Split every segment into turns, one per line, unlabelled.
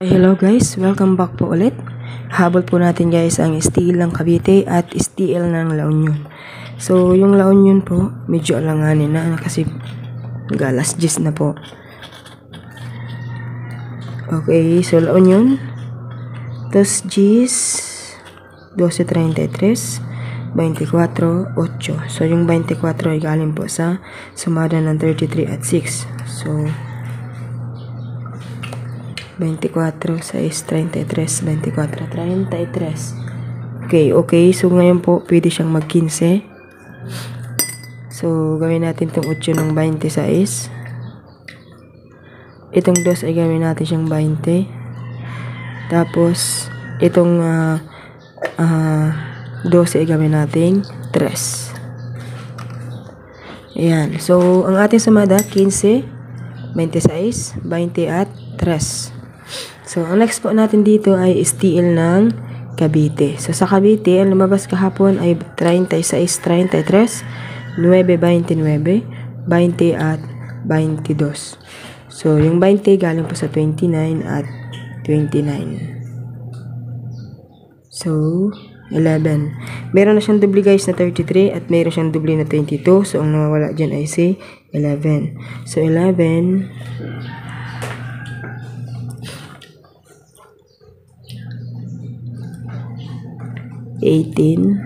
Hello guys, welcome back po ulit. Habol po natin guys ang steel ng Cavite at steel ng La Union. So yung La Union po, medyo alanganin na kasi galas 10 na po. Okay, so La Union 2 10 12.33 24 8. So yung 24 ay galing po sa sumada ng 33 at 6. So 24, 6, 33, 24, 33. Okay. So, ngayon po, pwede siyang mag-15. So, gawin natin itong 8 ng 26. Itong 2 ay gawin natin siyang 20. Tapos, itong 12 ay gawin natin 3. Ayan. So, ang ating sumada, 15, 26, 20 at 3. So, ang next po natin dito ay steel ng Cavite. So, sa Cavite, ang lumabas kahapon ay 36, 33, 9, 29, 20 at 22. So, yung 20 galing po sa 29 at 29. So, 11. Meron na siyang dubli guys na 33 at meron siyang dubli na 22. So, ang nawawala dyan ay si 11. So, 11... 18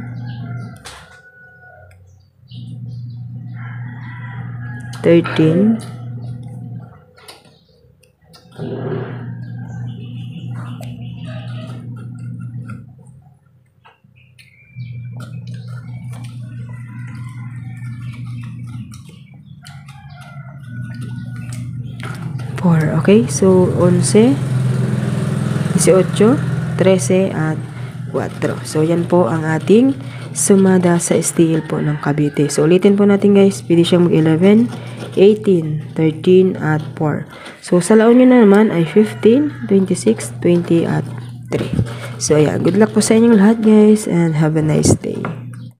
13 4. Okay, so 11 18 13 at 4. So, yan po ang ating sumada sa steel po ng Cavite. So, ulitin po natin guys. Pwede siyang mag-11, 18, 13, at 4. So, sa La Union na naman ay 15, 26, 20, at 3. So, ayan. Good luck po sa inyong lahat guys and have a nice day.